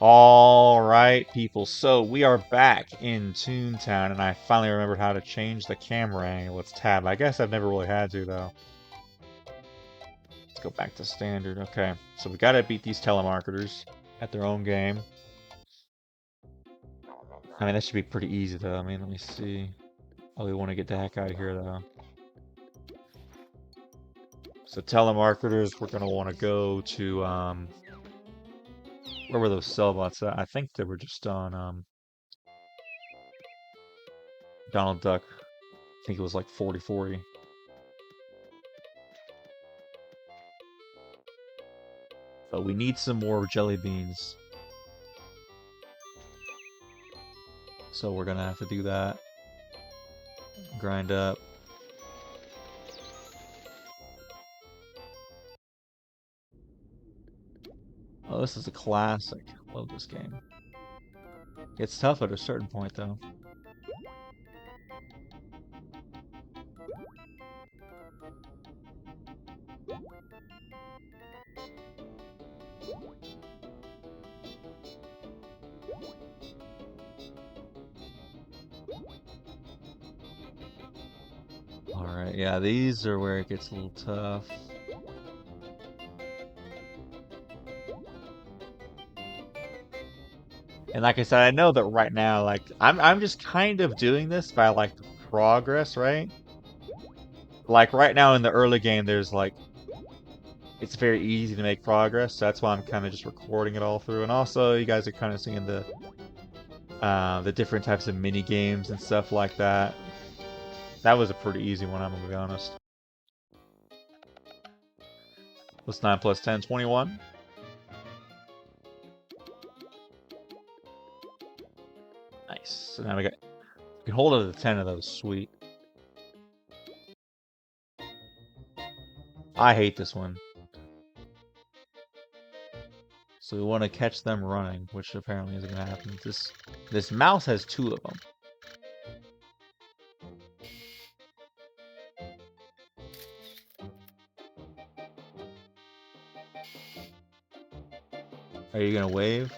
Alright, people, so we are back in Toontown, and I finally remembered how to change the camera angle. It's tab. I guess I've never really had to, though. Let's go back to standard. Okay, so we gotta beat these telemarketers at their own game. I mean, that should be pretty easy, though. I mean, let me see. Oh, we want to get the heck out of here, though. So telemarketers, we're gonna want to go to, where were those sellbots at? I think they were just on, Donald Duck. I think it was like 40-40. But we need some more jelly beans. So we're gonna have to do that. Grind up. Oh, this is a classic. Love this game. It's tough at a certain point, though. Alright, yeah, these are where it gets a little tough. And like I said, I know that right now, like, I'm just kind of doing this by, like, progress, right? Like, right now in the early game, there's, like, it's very easy to make progress, so that's why I'm kind of just recording it all through. And also, you guys are kind of seeing the different types of mini games and stuff like that. That was a pretty easy one, I'm gonna be honest. What's 9 plus 10? 21? Nice. So now we can hold it at 10 of those. Sweet. I hate this one. So we want to catch them running, which apparently isn't gonna happen. This mouse has 2 of them. Are you gonna wave?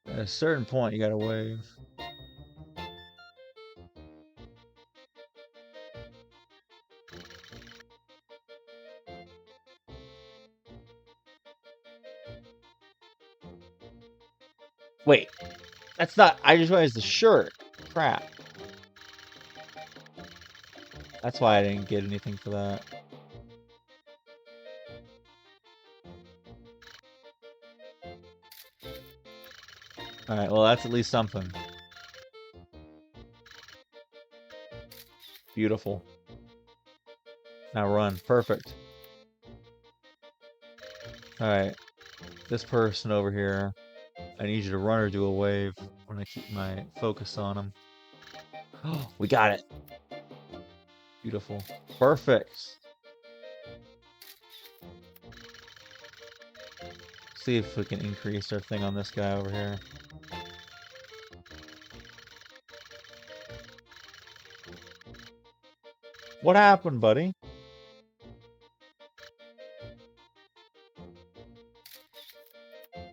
At a certain point, you gotta wave. Wait, that's not. I just realized the shirt. Crap. That's why I didn't get anything for that. Alright, well, that's at least something. Beautiful. Now run. Perfect. Alright. This person over here, I need you to run or do a wave. I'm gonna keep my focus on him. Oh, we got it. Beautiful. Perfect. See if we can increase our thing on this guy over here. What happened, buddy? I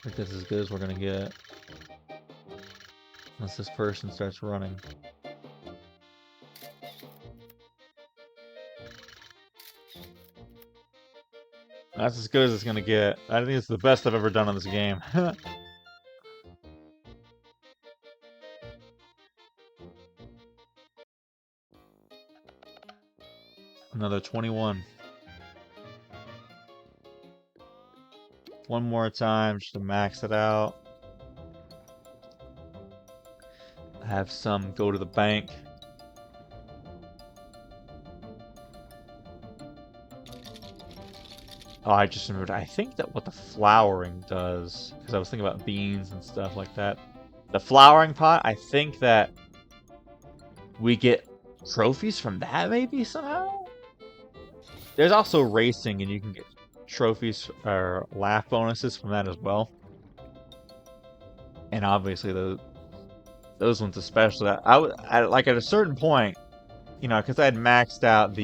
think that's as good as we're gonna get. Once this person starts running. That's as good as it's gonna get. I think it's the best I've ever done on this game. Another 21. One more time just to max it out. Have some go to the bank. Oh, I just remembered. I think that what the flowering does, because I was thinking about beans and stuff like that. The flowering pot, I think that we get trophies from that maybe somehow? There's also racing, and you can get trophies or laugh bonuses from that as well. And obviously those ones especially. I like at a certain point, you know, because I had maxed out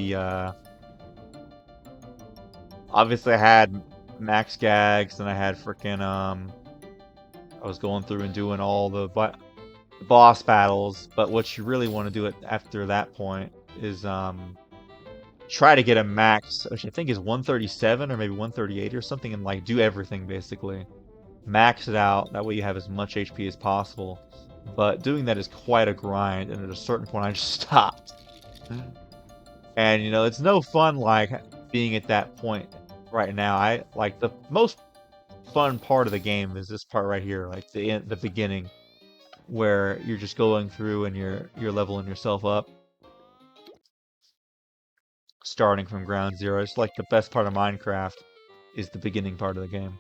obviously I had max gags, and I had freaking I was going through and doing all the boss battles. But what you really want to do after that point is try to get a max, which I think is 137 or maybe 138 or something, and like do everything basically. Max it out. That way you have as much HP as possible. But doing that is quite a grind, and at a certain point I just stopped. And you know, it's no fun like being at that point right now. I like the most fun part of the game is this part right here, like the beginning, where you're just going through and you're leveling yourself up, starting from ground zero. It's like the best part of Minecraft is the beginning part of the game.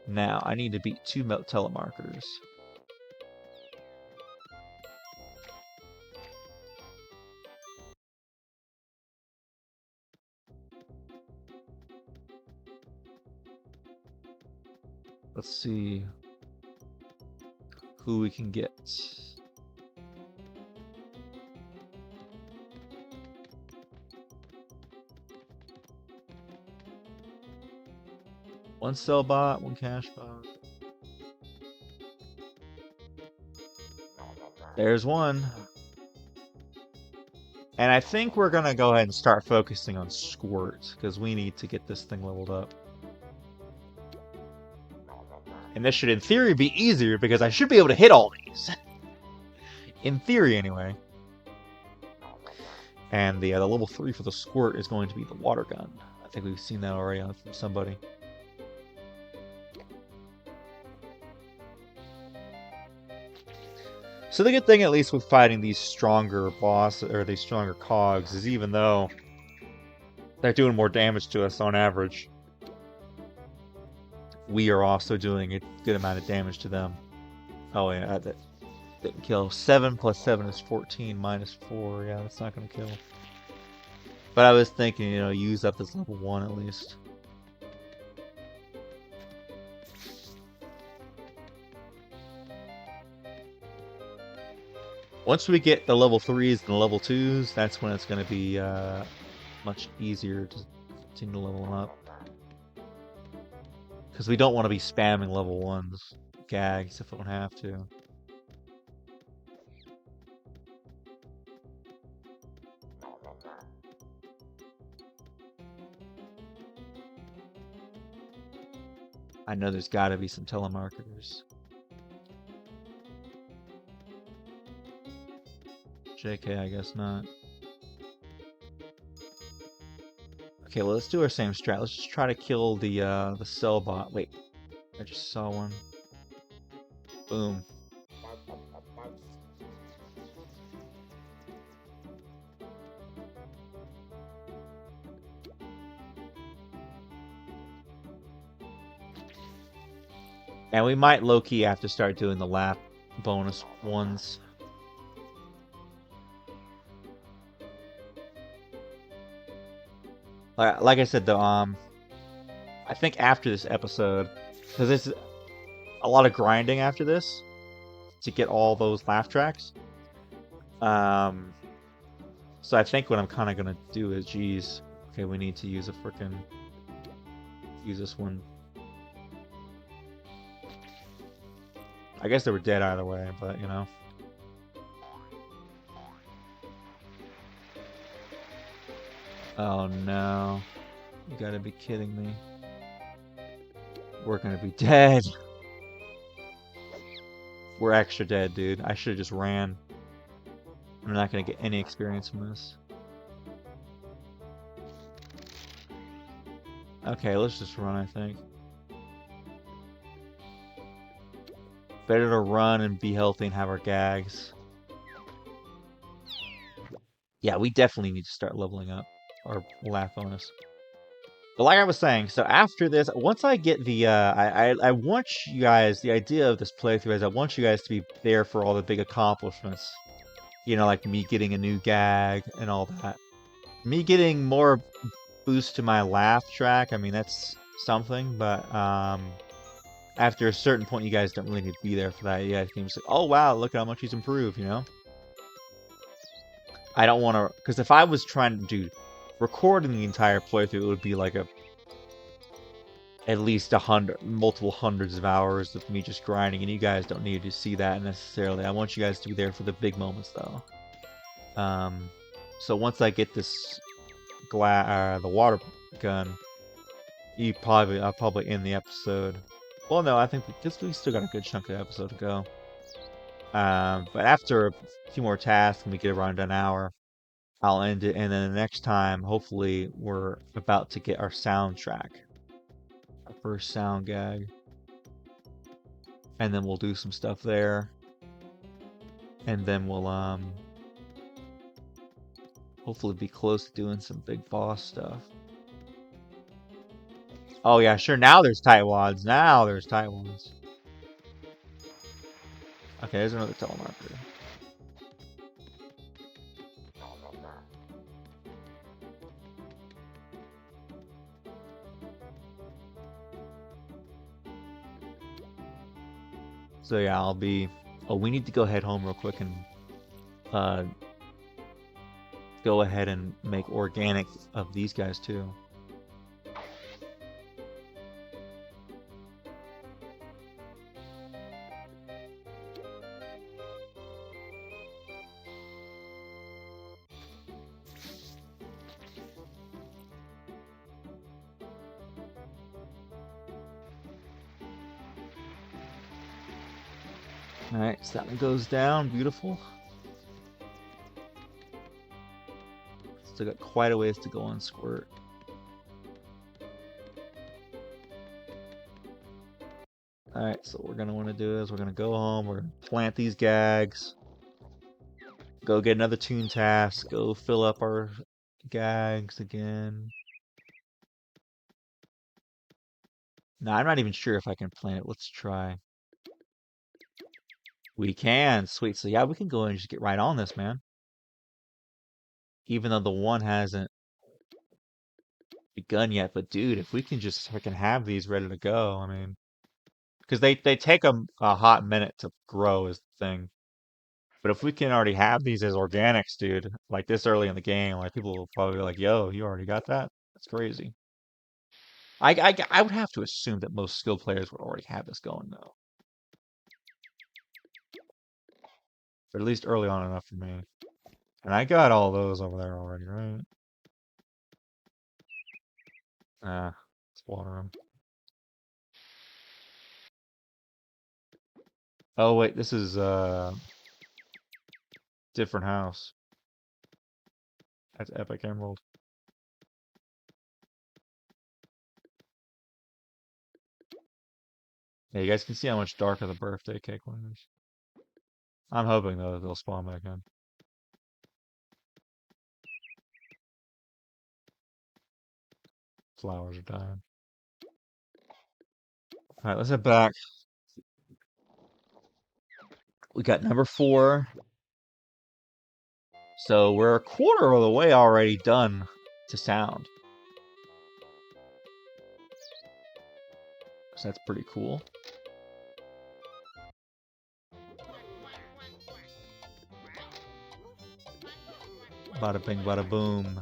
Now I need to beat 2 telemarketers. Let's see who we can get. One sell bot, one cash bot. There's one. And I think we're gonna go ahead and start focusing on Squirt, because we need to get this thing leveled up. And this should, in theory, be easier, because I should be able to hit all these. In theory, anyway. And the level 3 for the Squirt is going to be the water gun. I think we've seen that already from somebody. So the good thing, at least with fighting these stronger these stronger cogs, is even though they're doing more damage to us on average, we are also doing a good amount of damage to them. Oh yeah, that didn't kill. 7 plus 7 is 14 minus 4. Yeah, that's not gonna kill. But I was thinking, you know, use up this level 1 at least. Once we get the level 3s and the level 2s, that's when it's going to be much easier to continue leveling up. Because we don't want to be spamming level 1s gags if we don't have to. I know there's got to be some telemarketers. JK, I guess not. Okay, well, let's do our same strat. Let's just try to kill the cell bot. Wait, I just saw one. Boom. And we might low-key have to start doing the lap bonus ones. Like I said, though, I think after this episode, because there's a lot of grinding after this to get all those laugh tracks. So I think what I'm kind of gonna do is, geez, okay, we need to use use this one. I guess they were dead either way, but you know. Oh no. You gotta be kidding me. We're gonna be dead. We're extra dead, dude. I should have just ran. I'm not gonna get any experience from this. Okay, let's just run, I think. Better to run and be healthy and have our gags. Yeah, we definitely need to start leveling up our laugh bonus. But like I was saying, so after this, once I get the, I want you guys, the idea of this playthrough is I want you guys to be there for all the big accomplishments. You know, like me getting a new gag and all that. Me getting more boost to my laugh track, I mean, that's something, but, after a certain point, you guys don't really need to be there for that. You guys can just say, oh wow, look at how much he's improved, you know? I don't want to, because if I was trying to do recording the entire playthrough, it would be like at least 100, multiple hundreds of hours of me just grinding, and you guys don't need to see that necessarily. I want you guys to be there for the big moments, though. So once I get this the water gun, I'll probably end the episode. Well, no, I think because we still got a good chunk of the episode to go. But after a few more tasks and we get around an hour, I'll end it, and then the next time, hopefully, we're about to get our soundtrack, our first sound gag, and then we'll do some stuff there, and then we'll hopefully be close to doing some big boss stuff. Oh yeah, sure. Now there's tightwads. Now there's tightwads. Okay, there's another telemarker. So yeah, I'll be. Oh, we need to go head home real quick and go ahead and make organic of these guys too. Alright, so that one goes down. Beautiful. Still got quite a ways to go on Squirt. Alright, so what we're going to want to do is we're going to go home. We're going to plant these gags. Go get another toon task. Go fill up our gags again. No, I'm not even sure if I can plant it. Let's try. We can. Sweet. So yeah, we can go and just get right on this, man. Even though the one hasn't begun yet. But dude, if we can just freaking have these ready to go, I mean, because they take a hot minute to grow is the thing. But if we can already have these as organics, dude, like this early in the game, like people will probably be like, "Yo, you already got that? That's crazy." I would have to assume that most skilled players would already have this going though, but at least early on enough for me. And I got all those over there already, right? Ah, let's water them. Oh wait, this is different house. That's Epic Emerald. Yeah, you guys can see how much darker the birthday cake one is. I'm hoping though that they'll spawn back in. Flowers are dying. Alright, let's head back. We got number 4. So we're a quarter of the way already done to sound. So that's pretty cool. Bada bing, bada boom.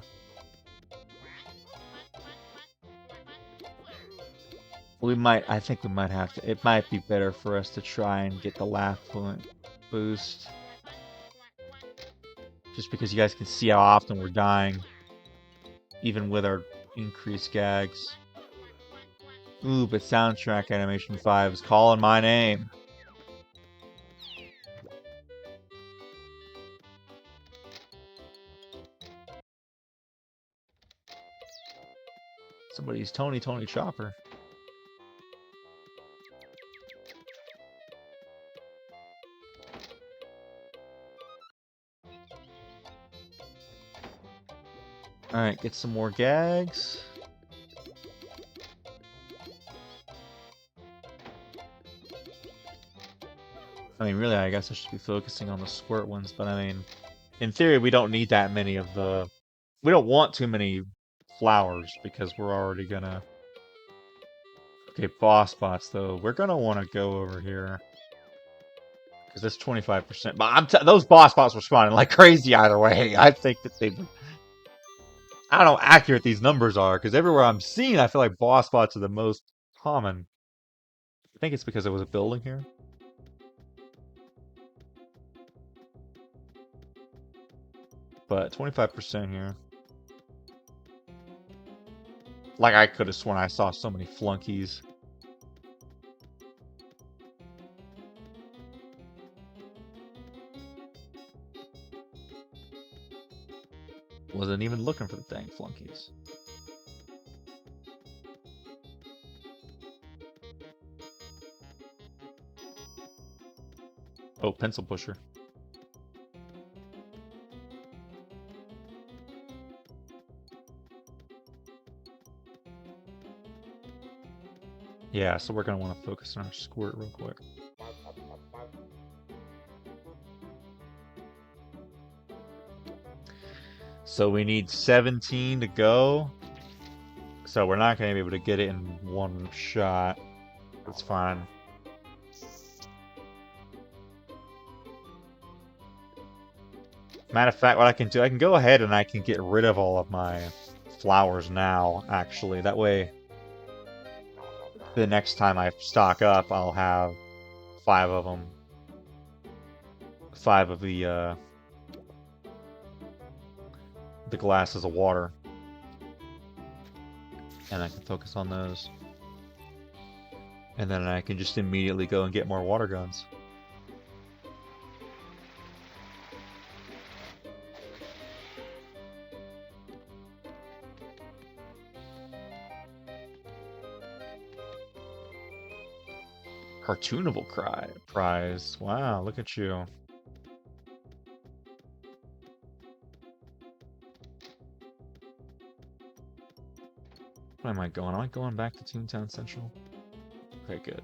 I think we might have to, it might be better for us to try and get the laugh point boost. Just because you guys can see how often we're dying. Even with our increased gags. Ooh, but soundtrack animation 5 is calling my name. Somebody's Tony Chopper. Alright, get some more gags. I mean, really, I guess I should be focusing on the squirt ones, but I mean, in theory, we don't need that many of the... We don't want too many flowers, because we're already gonna... Okay, boss bots, though. We're gonna want to go over here. Because that's 25%. But those boss bots were spawning like crazy either way. I think that they... I don't know how accurate these numbers are, because everywhere I'm seeing, I feel like boss spots are the most common. I think it's because there was a building here. But 25% here. Like, I could have sworn I saw so many flunkies. Wasn't even looking for the dang flunkies. Oh, pencil pusher. Yeah, so we're going to want to focus on our squirt real quick. So we need 17 to go. So we're not going to be able to get it in one shot. That's fine. Matter of fact, what I can do, I can go ahead and I can get rid of all of my flowers now, actually. That way, the next time I stock up, I'll have 5 of them. 5 of the glasses of water. And I can focus on those. And then I can just immediately go and get more water guns. Cartoonable prize. Wow, look at you. Where am I going? Am I going back to Toontown Central? Okay, good.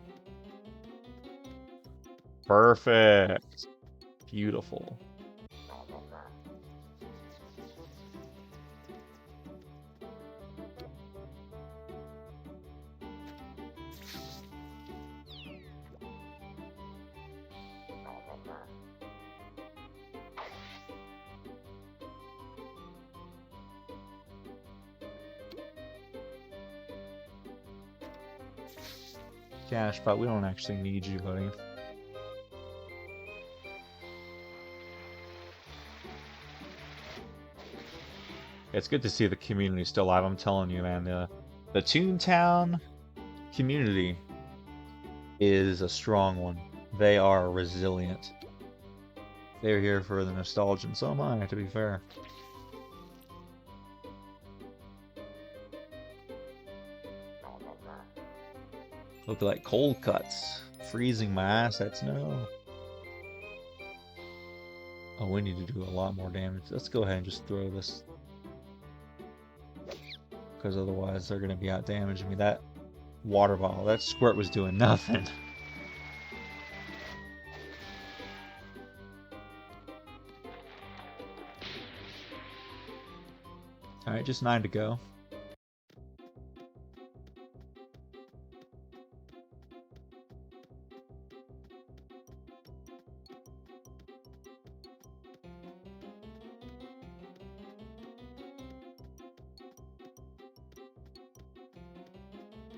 Perfect. Beautiful. Cash, but we don't actually need you, buddy. It's good to see the community still alive. I'm telling you, man. The Toontown community is a strong one. They are resilient. They're here for the nostalgia, and so am I, to be fair. Look like cold cuts. Freezing my assets, no. Oh, we need to do a lot more damage. Let's go ahead and just throw this. Because otherwise they're going to be out damaging me. That water bottle, that squirt was doing nothing. Alright, just 9 to go.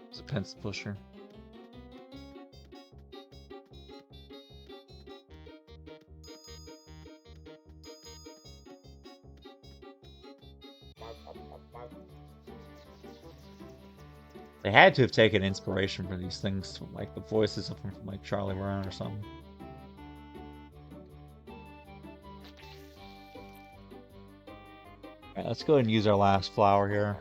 It's a pencil pusher. They had to have taken inspiration for these things from like the voices of them from like Charlie Brown or something. Alright, let's go ahead and use our last flower here.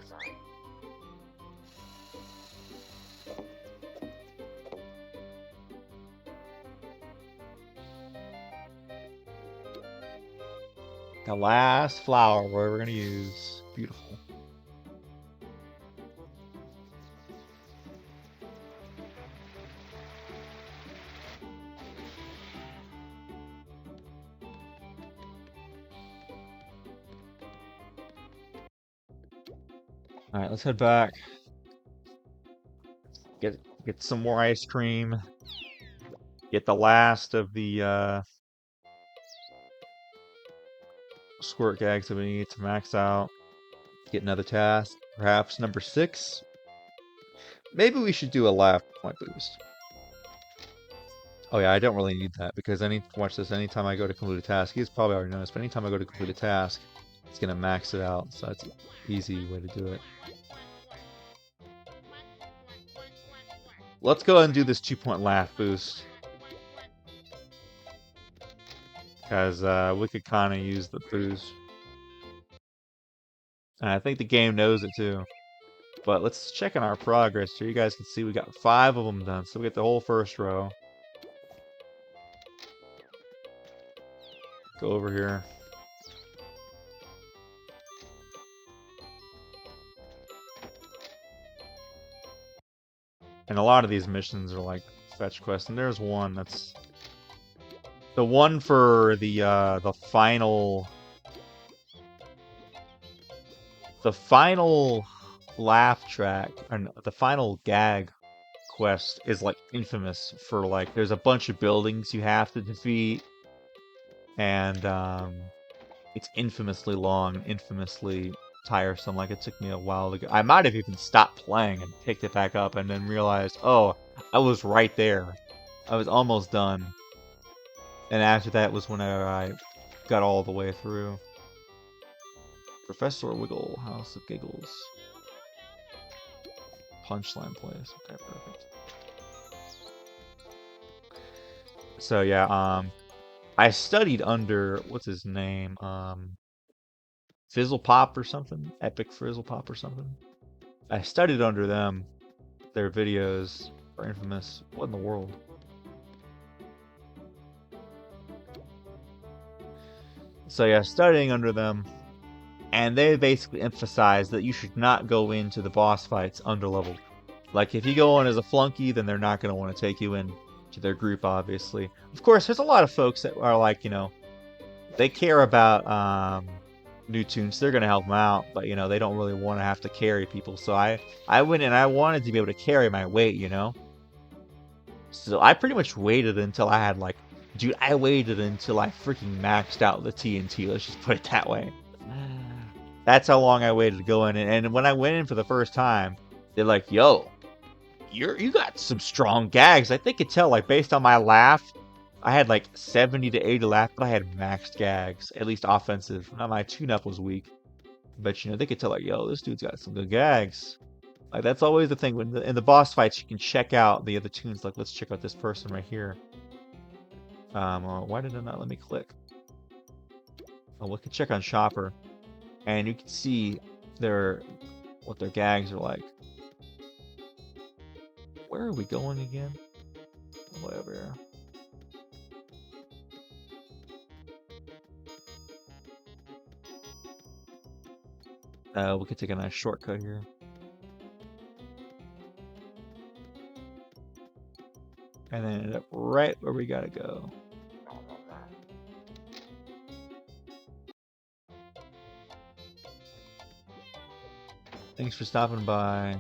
The last flower we're gonna use. Beautiful. Alright, let's head back. Get some more ice cream. Get the last of the squirt gags that we need to max out. Get another task. Perhaps number 6. Maybe we should do a life point boost. Oh yeah, I don't really need that because watch this. Anytime I go to complete a task, he's probably already noticed, but anytime I go to complete a task, it's gonna max it out. So that's an easy way to do it. Let's go ahead and do this 2-point laugh boost. Because we could kind of use the boost. And I think the game knows it too. But let's check on our progress here. You guys can see we got 5 of them done. So we get the whole first row. Go over here. And a lot of these missions are like fetch quests. And there's one that's the one for the final laugh track, and the final gag quest is like infamous for like there's a bunch of buildings you have to defeat, and it's infamously long, infamously tiresome. Like it took me a while to go. I might have even stopped playing and picked it back up and then realized, oh, I was right there. I was almost done. And after that was when I got all the way through. Professor Wiggle, House of Giggles. Punchline place. Okay, perfect. So yeah, I studied under what's his name? Fizzle Pop or something? Epic Frizzle Pop or something. I studied under them. Their videos are infamous. What in the world? So yeah, studying under them, and they basically emphasize that you should not go into the boss fights underleveled. Like if you go in as a flunky, then they're not going to want to take you in to their group, obviously. Of course, there's a lot of folks that are like, they care about new tunes. They're going to help them out, but they don't really want to have to carry people. So I went and I wanted to be able to carry my weight, So I pretty much waited until I had like, dude, I waited until I freaking maxed out the TNT. Let's just put it that way. That's how long I waited to go in. And when I went in for the first time, they're like, yo, you got some strong gags. I think you could tell, like, based on my laugh, I had like 70 to 80 laugh, but I had maxed gags, at least offensive. Now my tune-up was weak. But they could tell, like, yo, this dude's got some good gags. Like, that's always the thing. When in the boss fights, you can check out the other tunes. Like, let's check out this person right here. Why did it not let me click? Oh, we can check on Shopper. And you can see what their gags are like. Where are we going again? Way over here. We could take a nice shortcut here. And then end up right where we gotta go. Thanks for stopping by.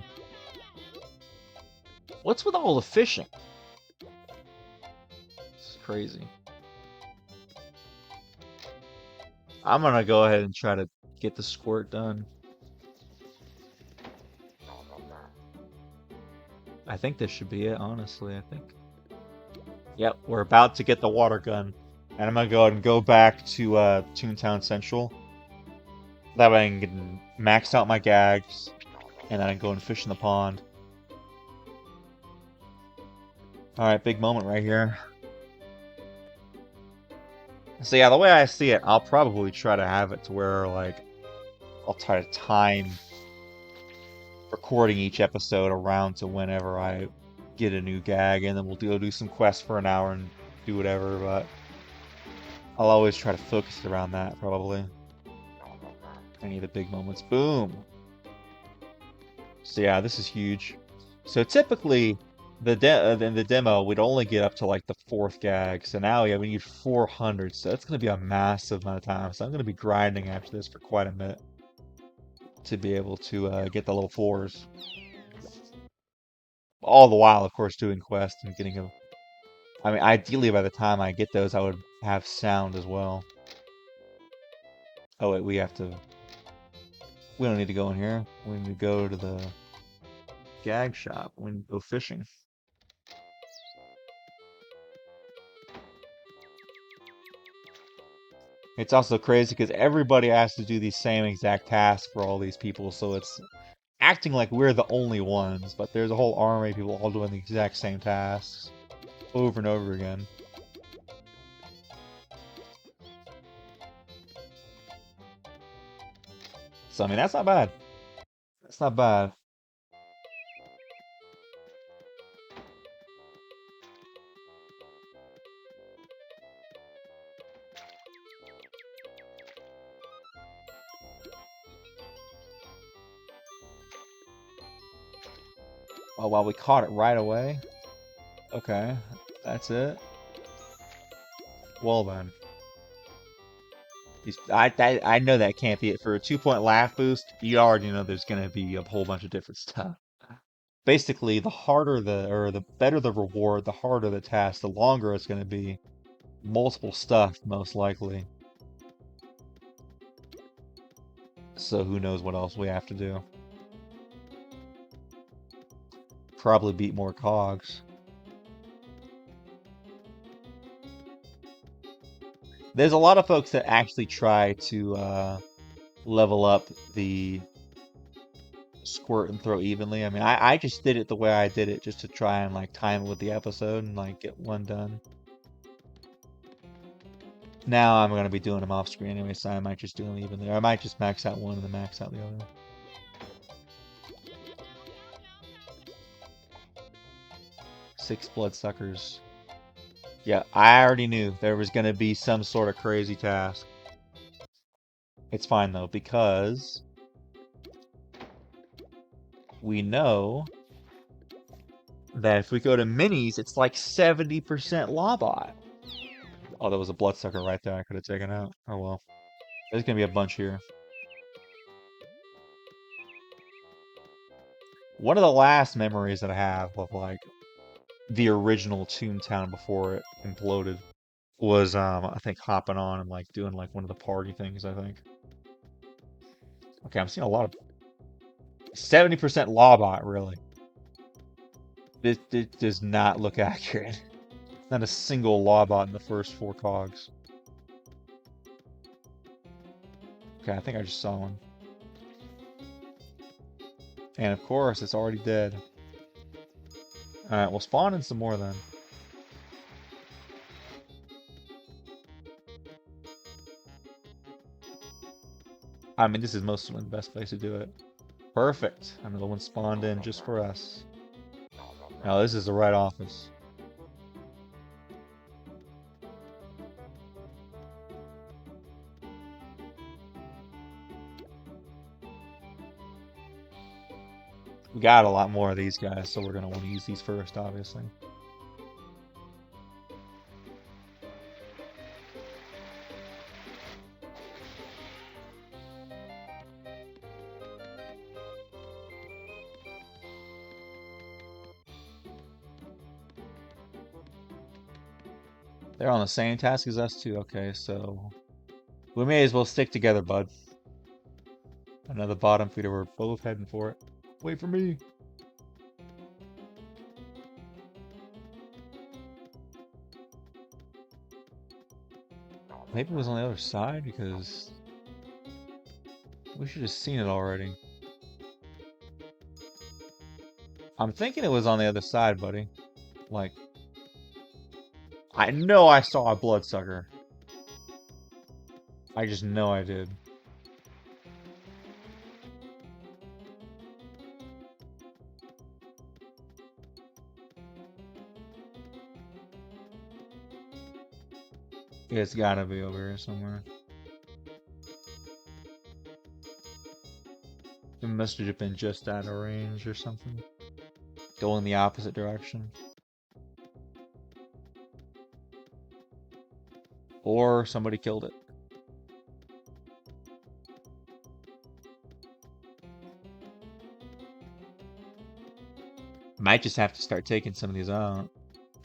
What's with all the fishing? This is crazy. I'm gonna go ahead and try to get the squirt done. I think this should be it, honestly, I think. Yep, we're about to get the water gun. And I'm gonna go ahead and go back to Toontown Central. That way I can max out my gags. And then I can go and fish in the pond. Alright, big moment right here. So yeah, the way I see it, I'll probably try to have it to where, like, I'll try to time recording each episode around to whenever I get a new gag, and then we'll do some quests for an hour and do whatever, but I'll always try to focus it around that, probably. Any of the big moments. Boom! So yeah, this is huge. So typically, in the demo, we'd only get up to like the 4th gag. So now, yeah, we need 400. So that's going to be a massive amount of time. So I'm going to be grinding after this for quite a minute to be able to get the level 4s. All the while, of course, doing quests and getting them. I mean, ideally, by the time I get those, I would have sound as well. Oh wait, we have to We don't need to go in here. We need to go to the gag shop. We need to go fishing. It's also crazy because everybody has to do the same exact task for all these people, so it's acting like we're the only ones, but there's a whole army of people all doing the exact same tasks over and over again. So, I mean, that's not bad. That's not bad. Oh, wow, we caught it right away. Okay, that's it. Well then. I know that can't be it. For a 2 point laugh boost, you already know there's gonna be a whole bunch of different stuff. Basically, the harder or the better the reward, the harder the task, the longer it's gonna be. Multiple stuff, most likely. So who knows what else we have to do. Probably beat more cogs. There's a lot of folks that actually try to level up the squirt and throw evenly. I mean, I just did it the way I did it just to try and like time it with the episode and like get one done. Now I'm gonna be doing them off screen anyway, so I might just do them evenly. Or I might just max out one and then max out the other. 6 bloodsuckers. Yeah, I already knew there was gonna be some sort of crazy task. It's fine though, because we know that if we go to minis, it's like 70% Lawbot. Oh, there was a bloodsucker right there I could have taken out. Oh well. There's gonna be a bunch here. One of the last memories that I have of like the original Toontown before it imploded was I think hopping on and like doing like one of the party things, I think. Okay, I'm seeing a lot of 70% Lawbot, really. This does not look accurate. Not a single Lawbot in the first 4 cogs. Okay, I think I just saw one. And of course, it's already dead. Alright, we'll spawn in some more then. I mean, this is mostly the best place to do it. Perfect. Another one spawned in just for us. Now, this is the right office. We got a lot more of these guys, so we're going to want to use these first, obviously. They're on the same task as us too. Okay, so we may as well stick together, bud. Another bottom feeder. We're both heading for it. Wait for me. Maybe it was on the other side because we should have seen it already. I'm thinking it was on the other side, buddy. Like, I know I saw a bloodsucker. I just know I did. It's gotta be over here somewhere. It must have been just out of range or something. Go in the opposite direction. Or somebody killed it. Might just have to start taking some of these out.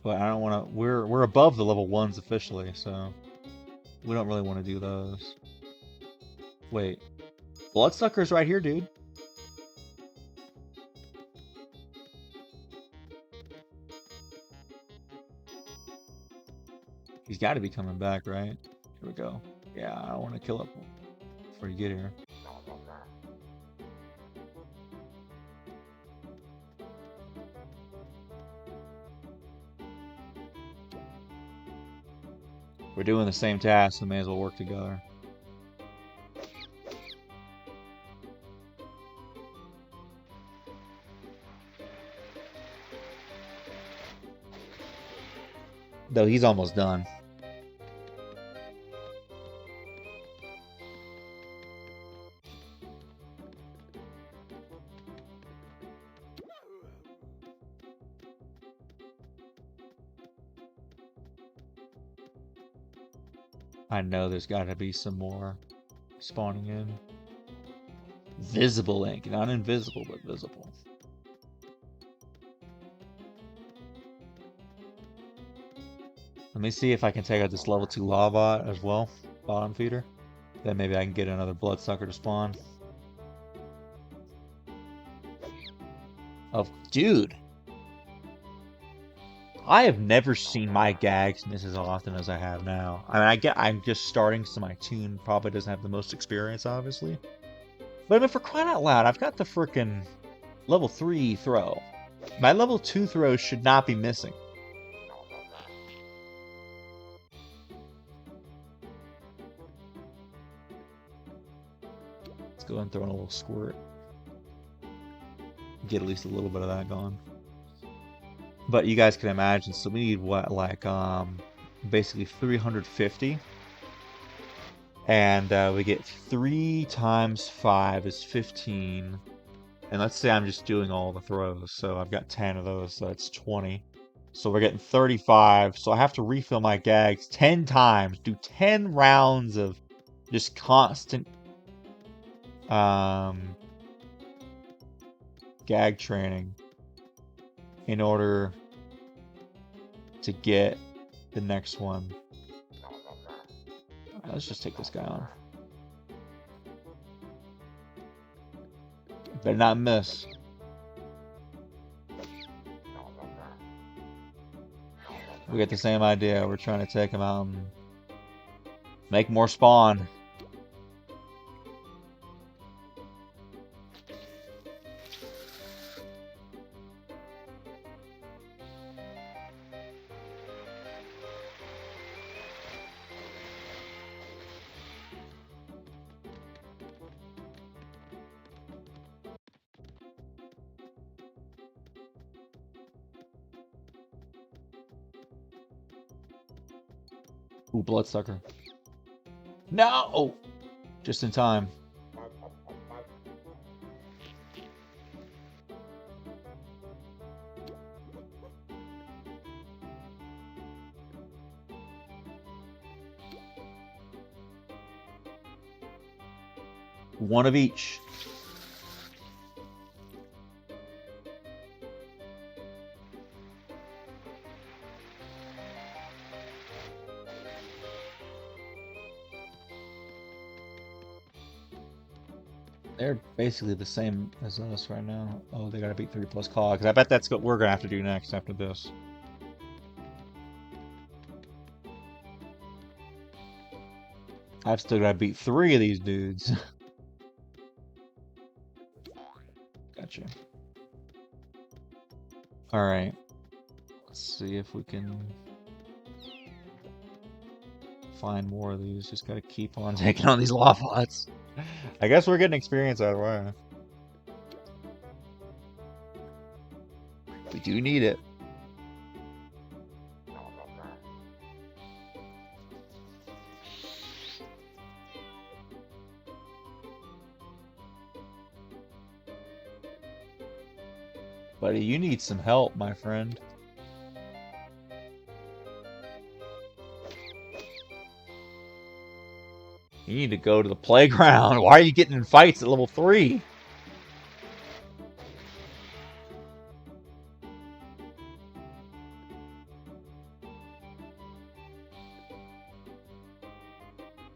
But I don't want to. We're above the level 1s officially, so we don't really want to do those. Wait. Bloodsucker's right here, dude. He's got to be coming back, right? Here we go. Yeah, I don't want to kill it before you get here. We're doing the same task, so we may as well work together. Though he's almost done. I know there's got to be some more spawning in. Visible ink, not invisible, but visible. Let me see if I can take out this level 2 lava as well, bottom feeder. Then maybe I can get another bloodsucker to spawn. Oh, dude! I have never seen my gags miss as often as I have now. I mean, I'm just starting, so my toon probably doesn't have the most experience, obviously. But I mean, for crying out loud, I've got the frickin' level 3 throw. My level 2 throws should not be missing. Let's go ahead and throw in a little squirt. Get at least a little bit of that going. But you guys can imagine, so we need what, like, basically 350. And we get 3 times 5 is 15. And let's say I'm just doing all the throws, so I've got 10 of those, so that's 20. So we're getting 35, so I have to refill my gags 10 times, do 10 rounds of just constant gag training in order to get the next one. All right, let's just take this guy on. Better not miss. We get the same idea. We're trying to take him out and make more spawn. Ooh, bloodsucker. No! Just in time. One of each. They're basically the same as us right now. Oh, they gotta beat 3 plus cogs. I bet that's what we're gonna have to do next after this. I've still gotta beat 3 of these dudes. Gotcha. Alright. Let's see if we can find more of these. Just gotta keep on taking on these lawpots. I guess we're getting experience out of the way. We do need it. Buddy, you need some help, my friend. You need to go to the playground. Why are you getting in fights at level 3?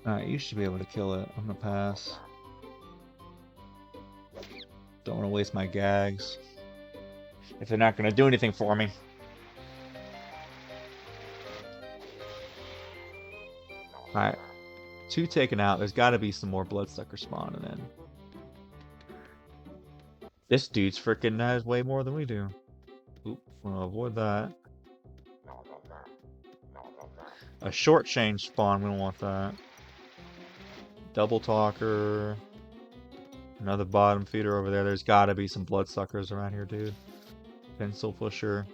Alright, you should be able to kill it. I'm gonna pass. Don't want to waste my gags if they're not going to do anything for me. Alright. 2 taken out. There's got to be some more bloodsuckers spawning in. This dude's freaking has way more than we do. Oop, want to avoid that. A short change spawn, we don't want that. Double talker. Another bottom feeder over there. There's gotta be some bloodsuckers around here, dude. Pencil pusher.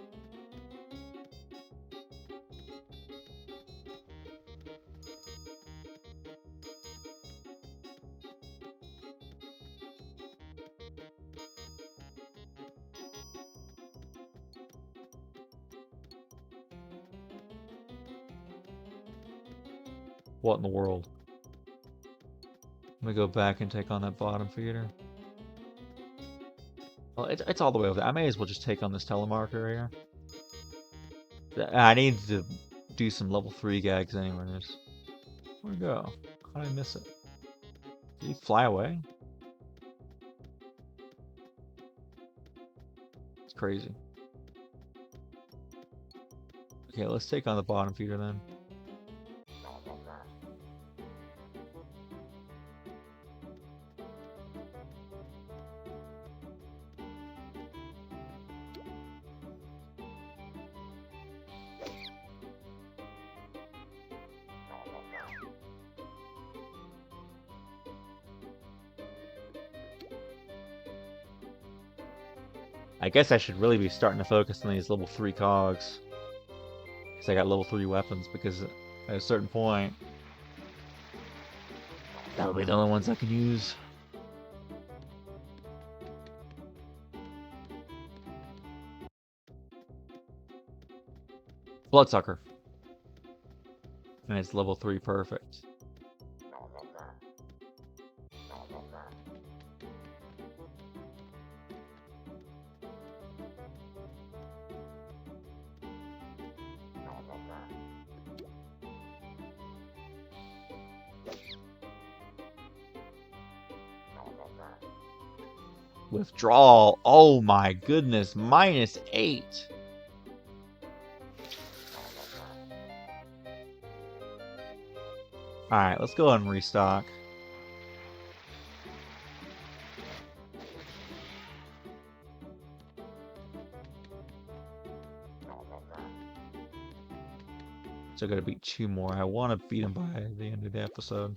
What in the world? Let me go back and take on that bottom feeder. Well, it's all the way over there. I may as well just take on this telemarker here. I need to do some level 3 gags anyways. Where'd it go? How did I miss it? Did he fly away? It's crazy. Okay, let's take on the bottom feeder then. I guess I should really be starting to focus on these level 3 cogs. Because I got level 3 weapons, because at a certain point, that'll be the only ones I can use. Bloodsucker. And it's level 3 perfect. Withdrawal. Oh my goodness. -8. Alright, let's go ahead and restock. So I gotta beat 2 more. I want to beat them by the end of the episode.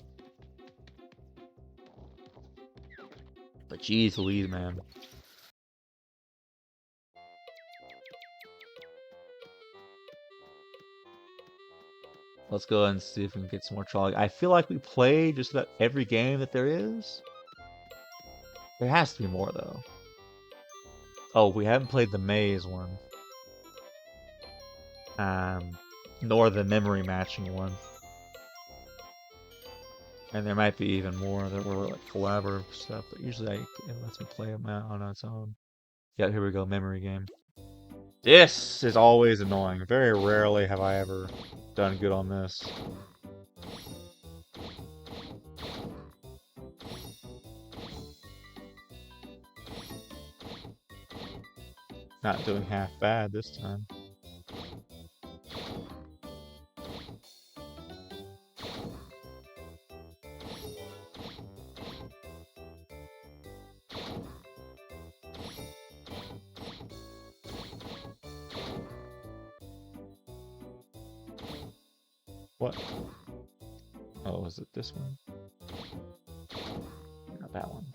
But geez Louise, man. Let's go ahead and see if we can get some more trolley. I feel like we play just about every game that there is. There has to be more, though. Oh, we haven't played the maze one. Nor the memory matching one. And there might be even more that were like collaborative stuff, but usually it lets me play them out on its own. Yeah, here we go, memory game. This is always annoying. Very rarely have I ever done good on this. Not doing half bad this time. What? Oh, is it this one? Not that one.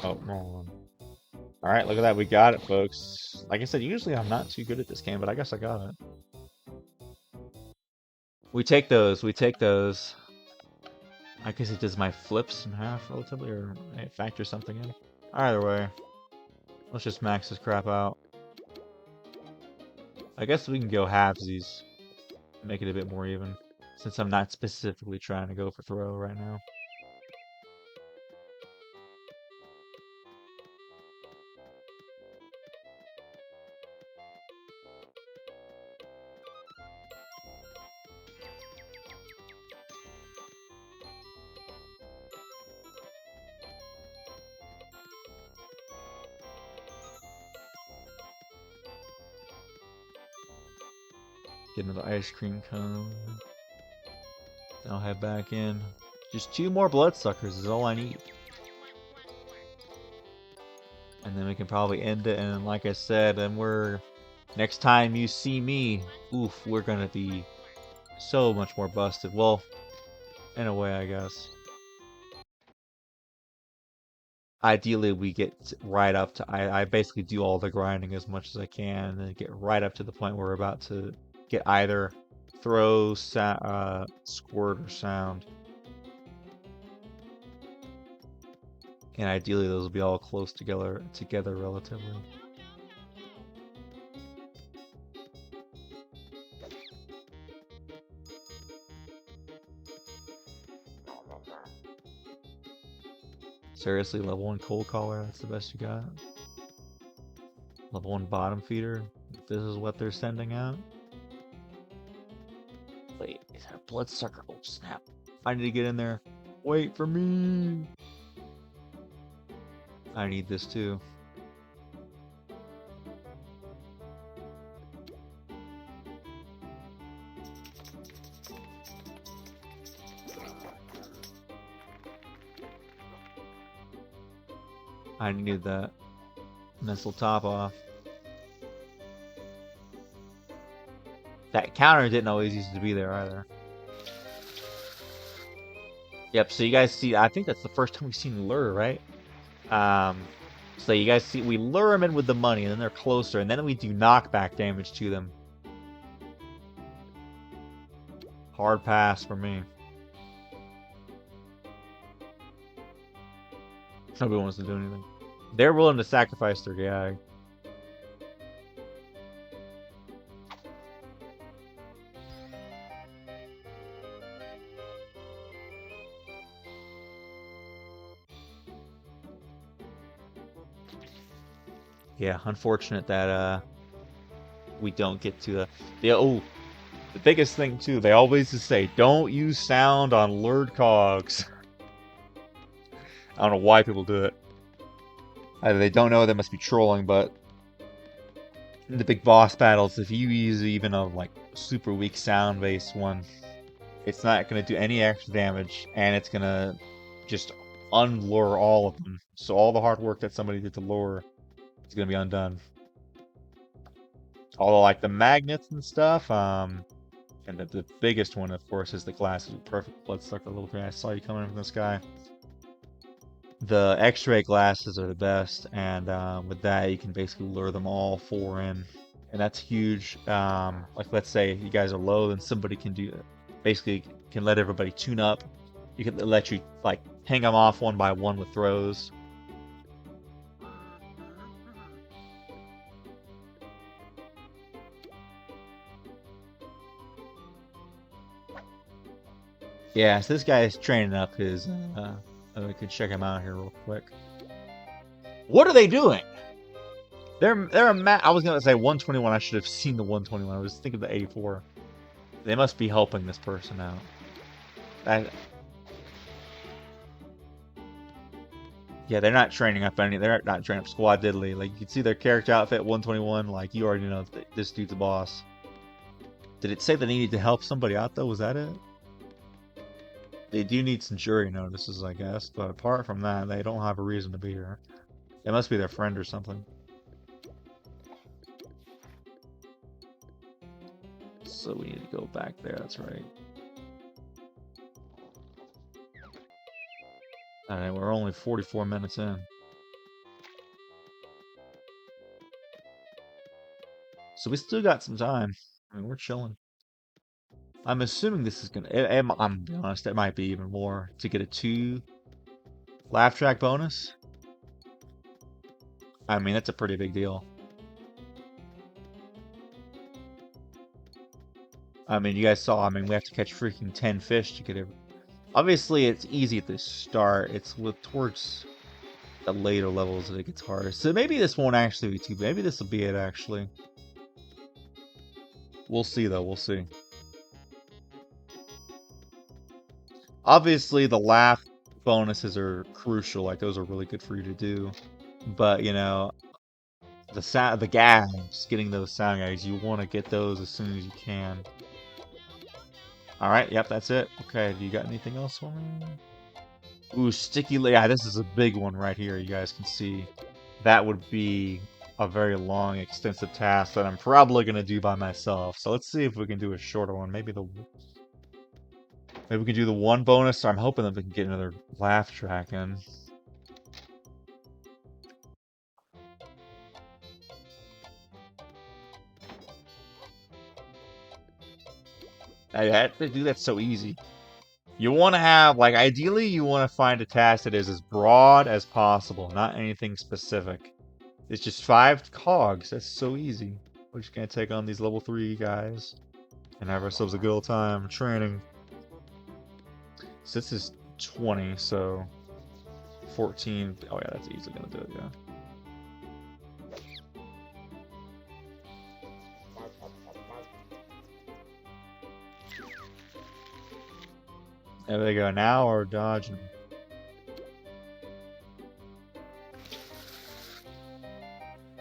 Oh, wrong one. Alright, look at that. We got it, folks. Like I said, usually I'm not too good at this game, but I guess I got it. We take those. We take those. I guess it does my flips in half relatively, or it factors something in. Either way. Let's just max this crap out. I guess we can go halvesies, make it a bit more even, since I'm not specifically trying to go for throw right now. Get another ice cream cone. Then I'll head back in. Just 2 more bloodsuckers is all I need. And then we can probably end it. And like I said, then next time you see me, oof, we're gonna be so much more busted. Well, in a way, I guess. Ideally, we get right up to. I basically do all the grinding as much as I can, and then get right up to the point where we're about to get either throw, squirt, or sound. And ideally, those will be all close together relatively. Seriously, level 1 cold collar, that's the best you got? Level 1 bottom feeder, if this is what they're sending out? Wait, is that a bloodsucker? Oh snap. I need to get in there. Wait for me! I need this too. I needed that missile top off. That counter didn't always used to be there either. Yep, so you guys see, I think that's the first time we've seen lure, right? So you guys see, we lure them in with the money, and then they're closer, and then we do knockback damage to them. Hard pass for me. Nobody wants to do anything. They're willing to sacrifice their gag. Yeah, unfortunate that we don't get to the biggest thing too, they always say don't use sound on lured cogs. I don't know why people do it. Either they don't know, they must be trolling, but in the big boss battles, if you use even a like super weak sound based one, it's not gonna do any extra damage, and it's gonna just unlure all of them. So all the hard work that somebody did to lure is gonna be undone. Although like the magnets and stuff, and the biggest one, of course, is the glasses with perfect bloodsucker little guy. I saw you coming from the sky. The X-ray glasses are the best, and with that you can basically lure them all 4 in, and that's huge. Like let's say you guys are low, then somebody can basically can let everybody tune up. You can let you like hang them off one by one with throws. Yeah, so this guy is training up his. We can check him out here real quick. What are they doing? They're I was gonna say 121. I should have seen the 121. I was thinking the 84. They must be helping this person out. Yeah, they're not training up any. They're not training up squad diddly. Like you can see their character outfit 121. Like you already know this dude's a boss. Did it say they needed to help somebody out though? Was that it? They do need some jury notices, I guess, but apart from that, they don't have a reason to be here. It must be their friend or something. So we need to go back there, that's right. Alright, we're only 44 minutes in. So we still got some time. I mean, we're chilling. I'm assuming this is gonna. I'm be honest, it might be even more to get a 2 laugh track bonus. I mean, that's a pretty big deal. I mean, you guys saw, I mean, we have to catch freaking 10 fish to get it. Obviously, it's easy at the start. It's towards the later levels that it gets harder. So maybe this won't actually be too bad. Maybe this will be it, actually. We'll see, though. We'll see. Obviously, the laugh bonuses are crucial. Like, those are really good for you to do. But, you know, the gags, getting those sound gags, you want to get those as soon as you can. Alright, yep, that's it. Okay, do you got anything else for me? Ooh, sticky, yeah, this is a big one right here, you guys can see. That would be a very long, extensive task that I'm probably going to do by myself. So let's see if we can do a shorter one. Maybe we can do the one bonus, so I'm hoping that we can get another laugh track in. Dude, that's so easy. You want to have, like, ideally, you want to find a task that is as broad as possible, not anything specific. It's just 5 cogs. That's so easy. We're just gonna take on these level 3 guys and have ourselves a good old time training. So this is 20, so 14. Oh yeah, that's easily gonna do it, yeah. There they go. Now we're dodging.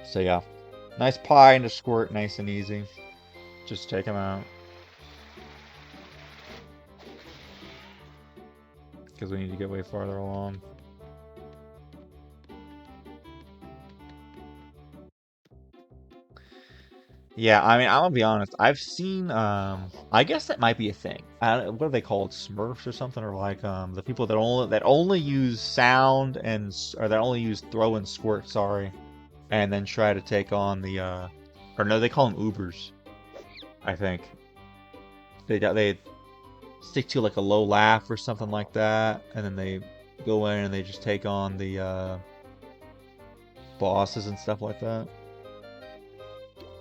So yeah, nice pie and a squirt, nice and easy. Just take them out. Because we need to get way farther along. Yeah, I mean, I'm gonna be honest. I've seen, I guess that might be a thing. What are they called, Smurfs or something, or like the people that only use sound or that only use throw and squirt, sorry, and then try to take on the, or no, they call them Ubers, I think. They stick to like a low laugh or something like that, and then they go in and they just take on the bosses and stuff like that.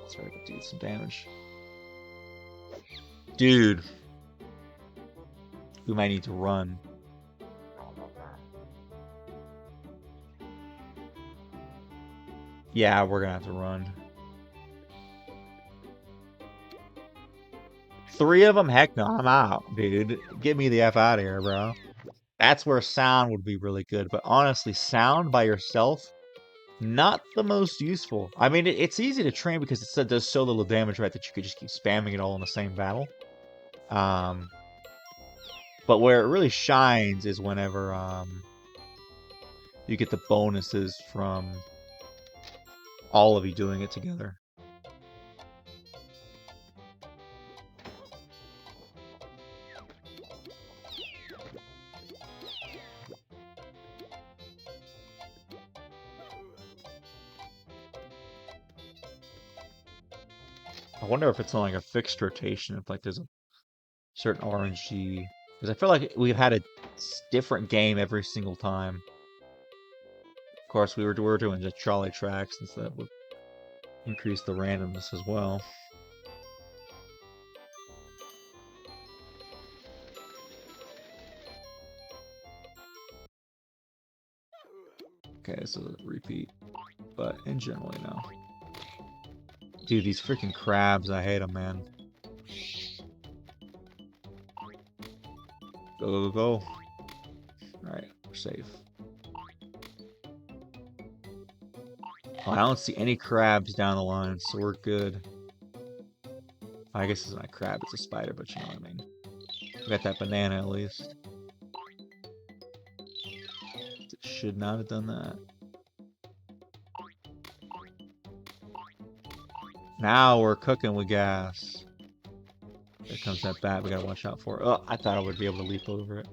Let's try to do some damage. Dude. We might need to run. Yeah, we're gonna have to run. 3 of them? Heck no, I'm out, dude. Get me the F out of here, bro. That's where sound would be really good, but honestly, sound by yourself, not the most useful. I mean, it's easy to train because it does so little damage, right, that you could just keep spamming it all in the same battle. But where it really shines is whenever you get the bonuses from all of you doing it together. I wonder if it's on like a fixed rotation, if like there's a certain RNG. Because I feel like we've had a different game every single time. Of course, we were doing just trolley tracks, and so that would increase the randomness as well. Okay, so repeat, but in generally no. Dude, these freaking crabs, I hate them, man. Go, go, go. Alright, we're safe. Oh, I don't see any crabs down the line, so we're good. I guess it's not a crab, it's a spider, but you know what I mean. We got that banana at least. Should not have done that. Now we're cooking with gas. There comes that bat we gotta watch out for. Oh, I thought I would be able to leap over it.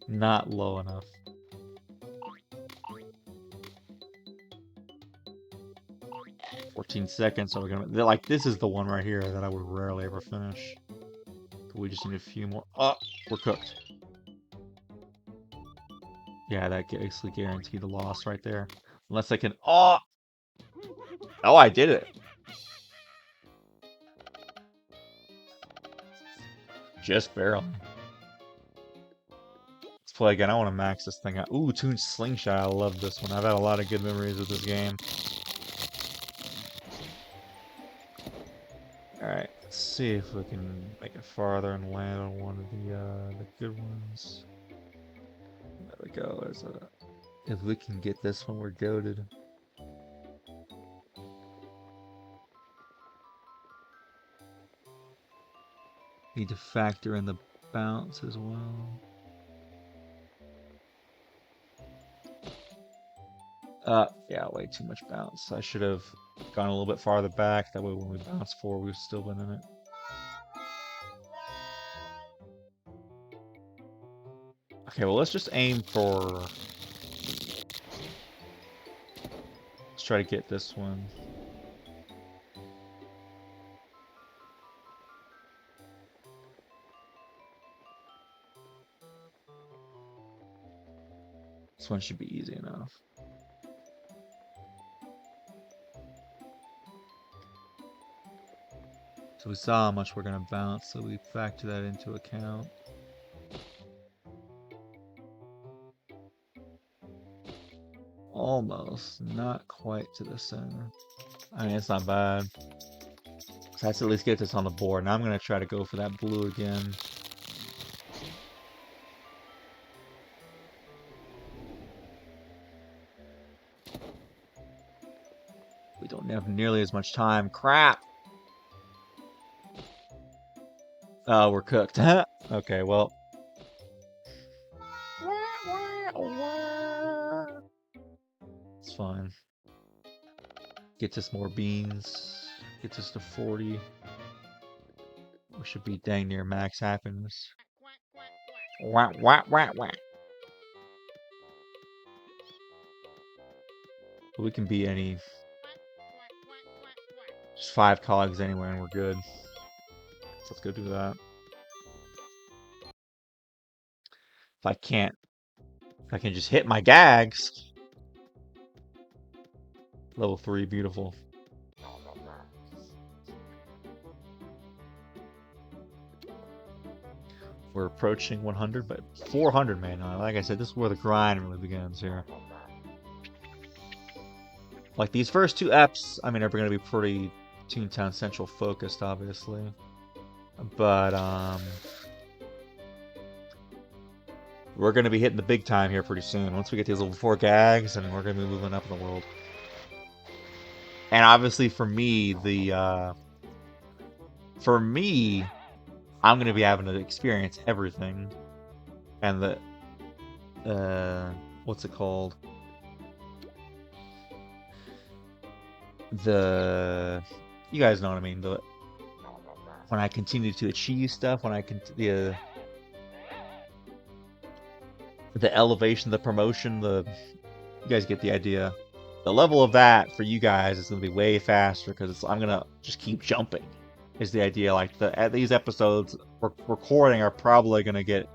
Not low enough. $14 so we're gonna like this is the one right here that I would rarely ever finish. But we just need a few more. Oh, we're cooked. Yeah, that basically guaranteed a loss right there. Unless I can. Oh! Oh, I did it. Just barely. Let's play again. I want to max this thing out. Ooh, Toon Slingshot. I love this one. I've had a lot of good memories with this game. Alright, let's see if we can make it farther and land on one of the good ones. There we go. If we can get this one, we're goated. Need to factor in the bounce as well. Yeah, way too much bounce. I should have gone a little bit farther back. That way when we bounce forward, we've still been in it. Okay, well, let's just aim for... Let's try to get this one. This one should be easy enough. So we saw how much we're going to bounce, so we factor that into account. Almost, not quite to the center. I mean, it's not bad. So let's at least get this on the board. Now I'm going to try to go for that blue again. We don't have nearly as much time. Crap! Oh, we're cooked. Okay, well. It's fine. Gets us more beans. Gets us to 40. We should be dang near max happiness. Wah, wah, wah, wah. But we can beat any... Just 5 cogs anywhere and we're good. So let's go do that. If I can just hit my gags. Level 3, beautiful. We're approaching 100, but 400, man. Like I said, this is where the grind really begins here. Like, these first 2 eps, I mean, are going to be pretty Toontown Central focused, obviously. But, we're going to be hitting the big time here pretty soon. Once we get these level 4 gags, and we're going to be moving up in the world. And obviously, for me, I'm going to be having to experience everything. And what's it called? You guys know what I mean. When I continue to achieve stuff, when I the elevation, the promotion, you guys get the idea. The level of that for you guys is going to be way faster because I'm going to just keep jumping. Is the idea. Like these episodes we're recording are probably going to get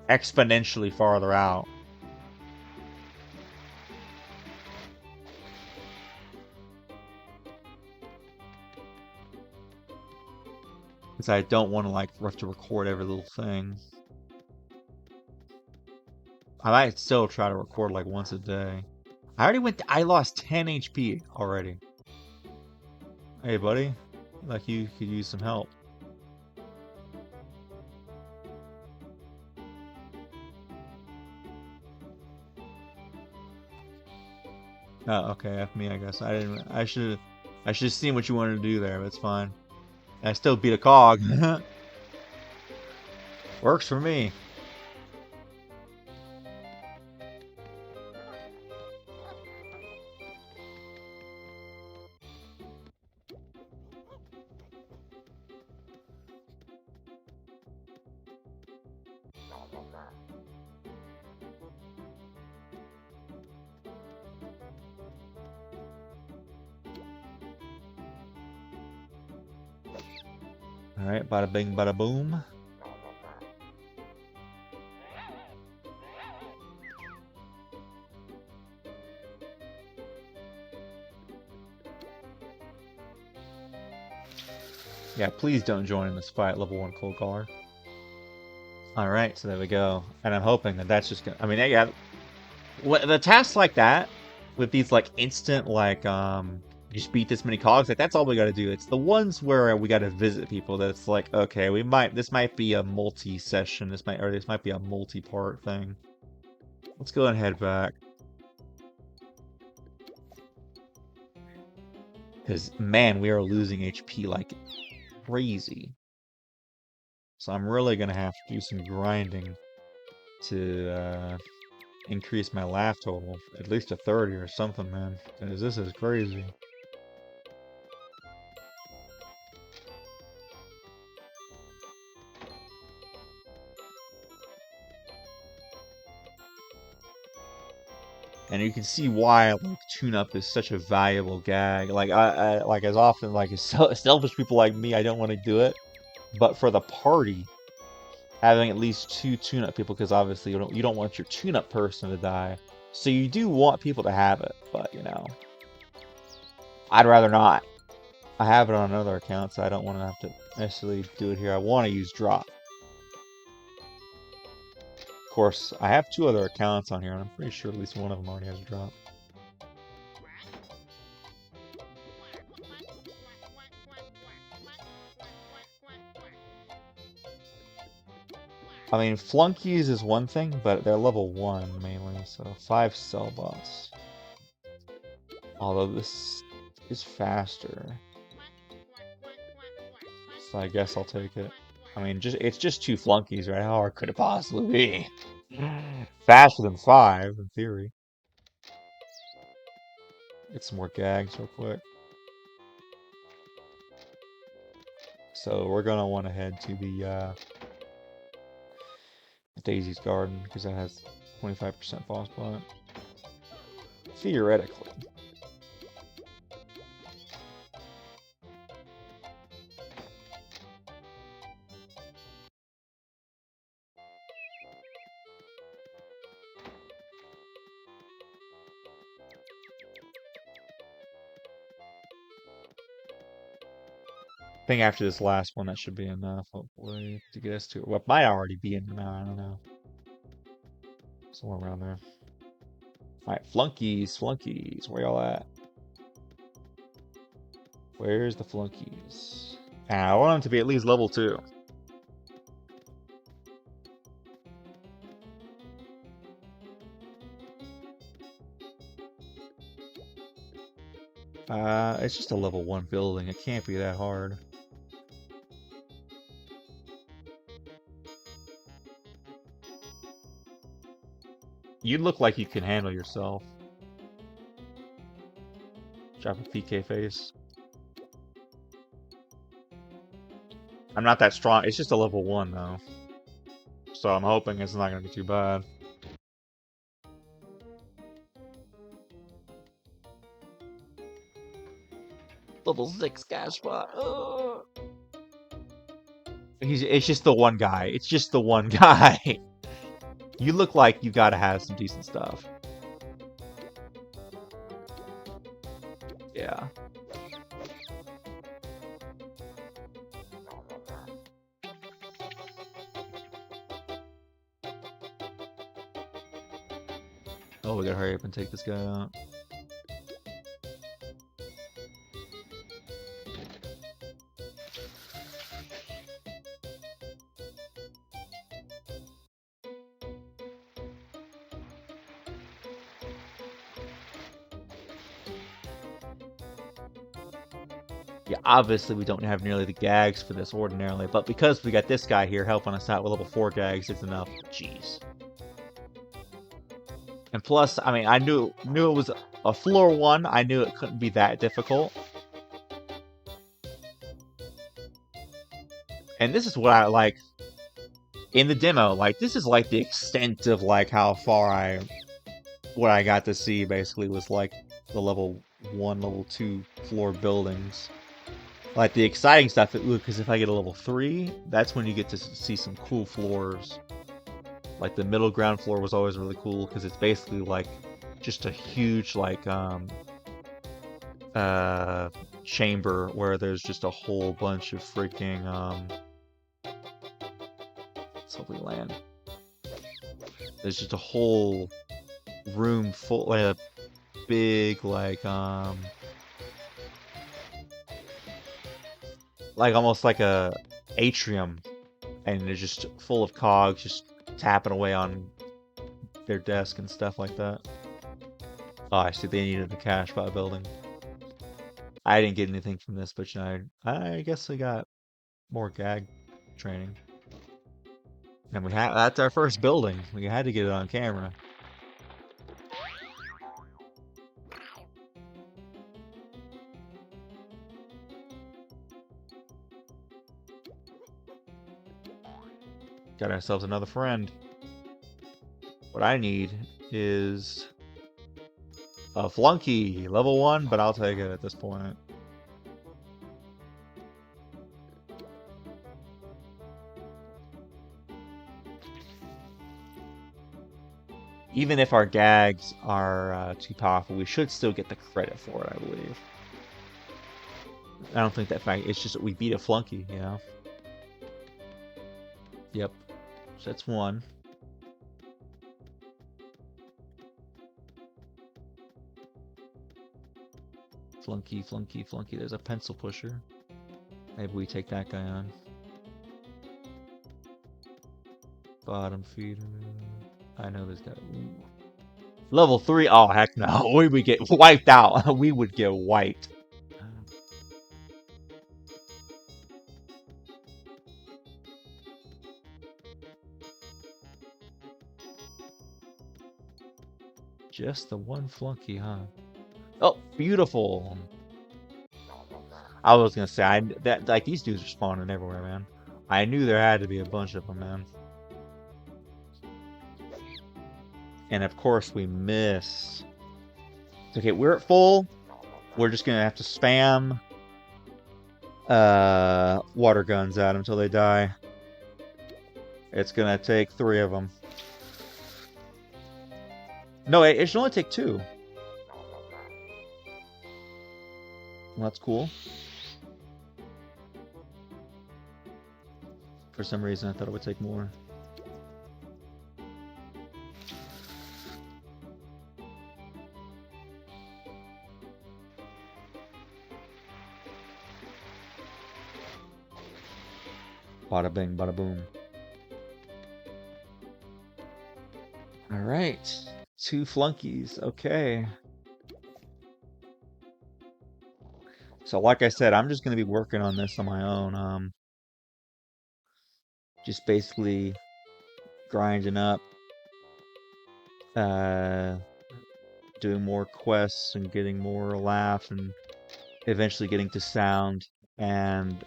exponentially farther out. Because I don't want to have to record every little thing. I might still try to record like once a day. I lost 10 HP already. Hey buddy, like you could use some help. Oh, okay, F me, I guess. I should have seen what you wanted to do there, but it's fine. I still beat a cog. Works for me. Alright, bada bing, bada boom. Yeah, please don't join in this fight, level 1 cold caller. Alright, so there we go. And I'm hoping that that's just gonna... I mean, yeah, the tasks like that, with these, like, instant, like, just beat this many cogs, like, that's all we gotta do. It's the ones where we gotta visit people that's like, okay, this might be a multi-session, this might be a multi-part thing. Let's go and head back. Because, man, we are losing HP like crazy. So I'm really gonna have to do some grinding to increase my laugh total at least to 30 or something, man. Because this is crazy. And you can see why like tune-up is such a valuable gag. Like I like as often like as selfish people like me, I don't want to do it. But for the party, having at least 2 tune-up people, because obviously you don't want your tune-up person to die. So you do want people to have it, but you know, I'd rather not. I have it on another account, so I don't want to have to necessarily do it here. I want to use drop. Of course, I have 2 other accounts on here, and I'm pretty sure at least one of them already has a drop. I mean, flunkies is one thing, but they're level 1 mainly, so 5 cell bots. Although this is faster. So I guess I'll take it. I mean, it's just 2 flunkies, right? How hard could it possibly be? Faster than 5, in theory. Get some more gags real quick. So we're gonna want to head to the Daisy's Garden, because that has 25% boss bot. Theoretically. I think after this last one, that should be enough, hopefully, to get us to it. Well, it might already be in now, I don't know. Somewhere around there. Alright, flunkies, where y'all at? Where's the flunkies? I want them to be at least level 2. It's just a level 1 building, it can't be that hard. You look like you can handle yourself. Drop a PK face. I'm not that strong. It's just a level 1 though. So I'm hoping it's not gonna be too bad. Level 6 cash spot. It's just the one guy. It's just the one guy. You look like you gotta have some decent stuff. Yeah. Oh, we gotta hurry up and take this guy out. Yeah, obviously we don't have nearly the gags for this ordinarily, but because we got this guy here helping us out with level 4 gags, it's enough. Jeez. And plus, I mean, I knew it was a floor 1. I knew it couldn't be that difficult. And this is what I like in the demo. Like, this is like the extent of like how far what I got to see basically was like the level 1, level 2 floor buildings. Like the exciting stuff, because if I get a level 3, that's when you get to see some cool floors. Like the middle ground floor was always really cool because it's basically like just a huge like chamber where there's just a whole bunch of freaking let's hope we land. There's just a whole room full, like a big like almost like a atrium, and it's just full of cogs just tapping away on their desk and stuff like that. Oh, I see they needed the cash by building. I didn't get anything from this, but you know, I guess we got more gag training. And that's our first building. We had to get it on camera. Got ourselves another friend. What I need is a flunky, level 1, but I'll take it at this point. Even if our gags are too powerful, we should still get the credit for it, I believe. I don't think that fact, it's just that we beat a flunky, you know? Yep. So that's 1. Flunky, flunky, flunky. There's a pencil pusher. Maybe we take that guy on. Bottom feeder. I know this guy. Ooh. Level 3? Oh, heck no. We would get wiped out. We would get wiped. Just the one flunky, huh? Oh, beautiful. I was gonna say that like these dudes are spawning everywhere, man. I knew there had to be a bunch of them, man. And of course we miss. Okay, we're at full. We're just gonna have to spam water guns at them until they die. It's gonna take 3 of them. No, it should only take 2. Well, that's cool. For some reason, I thought it would take more. Bada bing, bada boom. All right, 2 flunkies. Okay. So, like I said, I'm just gonna be working on this on my own. Just basically grinding up, doing more quests and getting more laughs and eventually getting to sound. And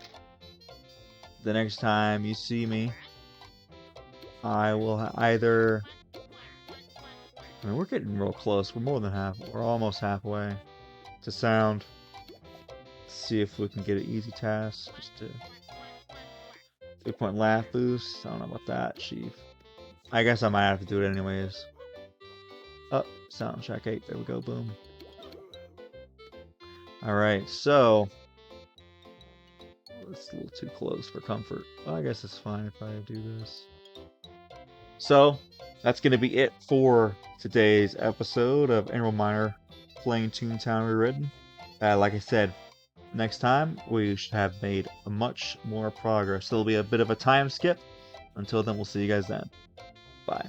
the next time you see me, I will either... I mean, we're getting real close. We're more than half. We're almost halfway to sound. Let's see if we can get an easy task. Just to 3-point laugh boost. I don't know about that, Chief. I guess I might have to do it anyways. Oh, sound check 8. There we go. Boom. Alright, so... It's a little too close for comfort. Well, I guess it's fine if I do this. So, that's going to be it for today's episode of Emerald Miner playing Toontown Rewritten. Like I said, next time we should have made much more progress. There'll be a bit of a time skip. Until then, we'll see you guys then. Bye.